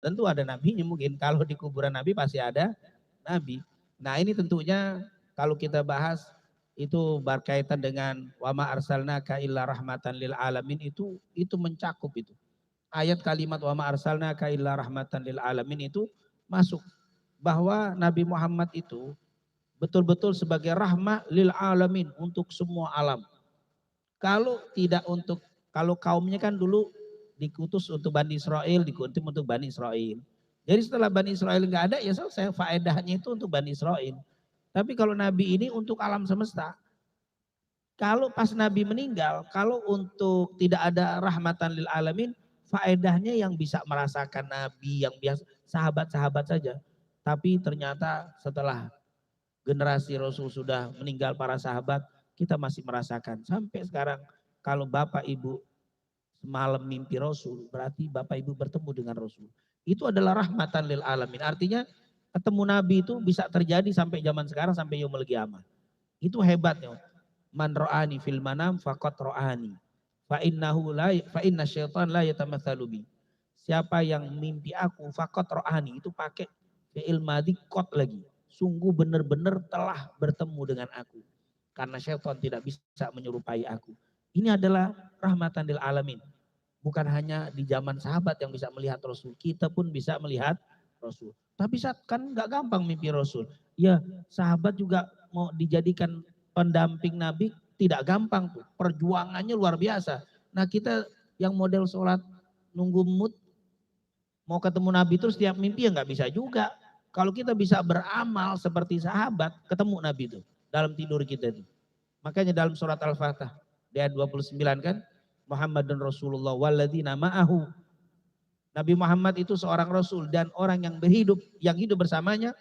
Tentu ada nabinya mungkin. Kalau di kuburan nabi pasti ada nabi. Nah ini tentunya kalau kita bahas itu berkaitan dengan wama arsalnaka illa rahmatan lil alamin, itu mencakup itu. Ayat kalimat wama arsalnaka illa rahmatan lil alamin itu masuk bahwa Nabi Muhammad itu betul-betul sebagai rahmah lil alamin untuk semua alam. Kalau tidak untuk, kalau kaumnya kan dulu dikutus untuk Bani Israel, dikutus untuk Bani Israel. Jadi setelah Bani Israel nggak ada ya selesai, faedahnya itu untuk Bani Israel. Tapi kalau Nabi ini untuk alam semesta. Kalau pas Nabi meninggal, kalau untuk tidak ada rahmatan lil alamin, faedahnya yang bisa merasakan Nabi yang biasa, sahabat-sahabat saja. Tapi ternyata setelah generasi Rasul sudah meninggal para sahabat, kita masih merasakan. Sampai sekarang kalau Bapak Ibu semalam mimpi Rasul, berarti Bapak Ibu bertemu dengan Rasul. Itu adalah rahmatan lil alamin. Artinya ketemu Nabi itu bisa terjadi sampai zaman sekarang, sampai yaumul qiyamah. Itu hebatnya. Man ra'ani fil manam faqat ra'ani. Fa inna syaitan la yatamatsalu bi. Siapa yang mimpi aku faqat ra'ani, itu pakai fi'il madhi qad lagi. Sungguh benar-benar telah bertemu dengan aku. Karena syaitan tidak bisa menyerupai aku. Ini adalah rahmatan lil alamin. Bukan hanya di zaman sahabat yang bisa melihat Rasul, kita pun bisa melihat Rasul. Tapi saat kan nggak gampang mimpi Rasul. Ya, sahabat juga mau dijadikan pendamping Nabi tidak gampang tuh. Perjuangannya luar biasa. Nah kita yang model sholat nunggu mood mau ketemu Nabi terus setiap mimpi ya nggak bisa juga. Kalau kita bisa beramal seperti sahabat, ketemu Nabi itu dalam tidur kita itu. Makanya dalam surat Al-Fatah di ayat 29 kan, Muhammadun Rasulullah walladzina ma'ahu. Nabi Muhammad itu seorang rasul dan orang yang hidup bersamanya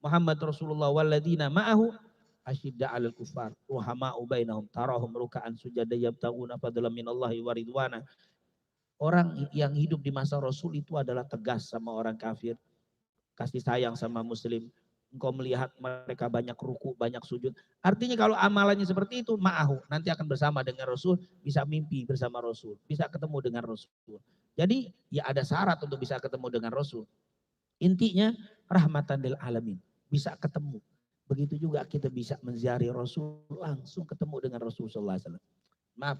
Muhammad Rasulullah walladzina ma'ahu asyidda 'alal kufar ruhama'u bainahum tarahum ruka'an sujada yabtaguna fadlan minallahi wa ridwana. Orang yang hidup di masa Rasul itu adalah tegas sama orang kafir, kasih sayang sama muslim. Engkau melihat mereka banyak ruku, banyak sujud. Artinya kalau amalannya seperti itu, ma'ahu. Nanti akan bersama dengan Rasul, bisa mimpi bersama Rasul. Bisa ketemu dengan Rasul. Jadi ya ada syarat untuk bisa ketemu dengan Rasul. Intinya rahmatan lil alamin. Bisa ketemu. Begitu juga kita bisa menziarahi Rasul, langsung ketemu dengan Rasul sallallahu alaihi wasallam. Maaf,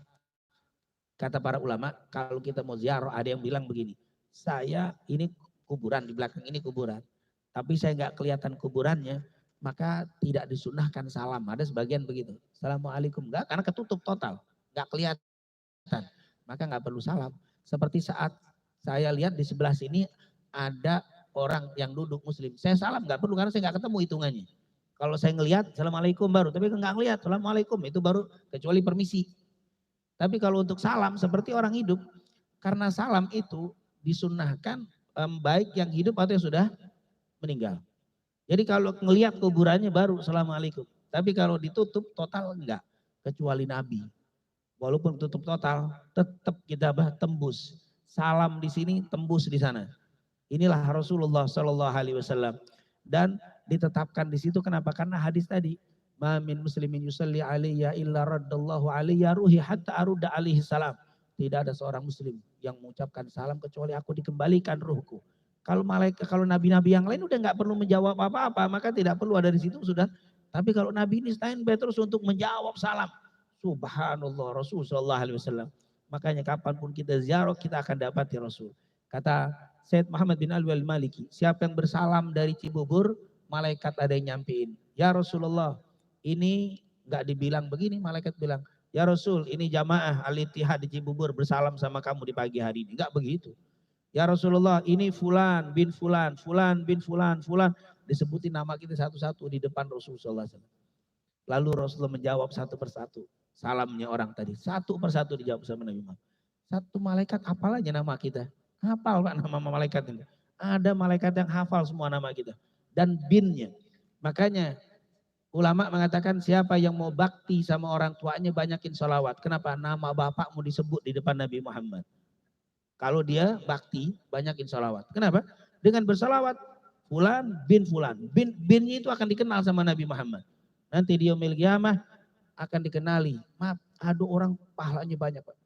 kata para ulama, kalau kita mau ziarah ada yang bilang begini, saya ini kuburan, di belakang ini kuburan. Tapi saya nggak kelihatan kuburannya, maka tidak disunahkan salam. Ada sebagian begitu. Assalamualaikum. Enggak, karena ketutup total. Nggak kelihatan. Maka nggak perlu salam. Seperti saat saya lihat di sebelah sini ada orang yang duduk muslim. Saya salam nggak perlu karena saya nggak ketemu hitungannya. Kalau saya ngelihat, Assalamualaikum baru. Tapi nggak ngelihat, Assalamualaikum. Itu baru kecuali permisi. Tapi kalau untuk salam seperti orang hidup, karena salam itu disunahkan baik yang hidup atau yang sudah meninggal. Jadi kalau ngelihat kuburannya baru Assalamualaikum. Tapi kalau ditutup total enggak. Kecuali Nabi. Walaupun tutup total, tetap kita tembus. Salam di sini, tembus di sana. Inilah Rasulullah Shallallahu Alaihi Wasallam. Dan ditetapkan di situ kenapa? Karena hadis tadi. Ma min muslimin yusalli alaiya illa raddallahu alaiya ruhi hatta arudda alaihi salam. Tidak ada seorang muslim yang mengucapkan salam kecuali aku dikembalikan ruhku. Kalau malaikat, kalau nabi-nabi yang lain udah nggak perlu menjawab apa-apa, maka tidak perlu ada di situ sudah. Tapi kalau nabi ini standby terus untuk menjawab salam. Subhanallah Rasulullah SAW. Makanya kapanpun kita ziarah kita akan dapati Rasul. Kata Said Muhammad bin Alwi al-Maliki, siapa yang bersalam dari Cibubur, malaikat ada yang nyampein. Ya Rasulullah, ini nggak dibilang begini, malaikat bilang, ya Rasul, ini jamaah al-ittihad di Cibubur bersalam sama kamu di pagi hari ini. Enggak begitu. Ya Rasulullah, ini fulan bin fulan, fulan bin fulan, fulan. Disebutin nama kita satu-satu di depan Rasulullah SAW. Lalu Rasulullah menjawab satu persatu. Salamnya orang tadi. Satu persatu dijawab sama Nabi Muhammad. Satu malaikat hafal aja nama kita. Hafal Pak nama malaikat ini. Ada malaikat yang hafal semua nama kita. Dan binnya. Makanya ulama mengatakan siapa yang mau bakti sama orang tuanya banyakin sholawat. Kenapa? Nama bapakmu disebut di depan Nabi Muhammad. Kalau dia bakti banyakin sholawat. Kenapa? Dengan bersolawat fulan bin fulan. Binnya itu akan dikenal sama Nabi Muhammad. Nanti dia yaumil qiyamah akan dikenali. Maaf, ada orang pahalanya banyak Pak.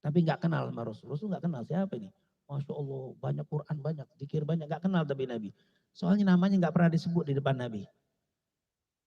Tapi nggak kenal sama Rasul. Rasul nggak kenal siapa ini. Masya Allah, banyak Quran, banyak zikir, banyak. Gak kenal tapi Nabi. Soalnya namanya gak pernah disebut di depan Nabi.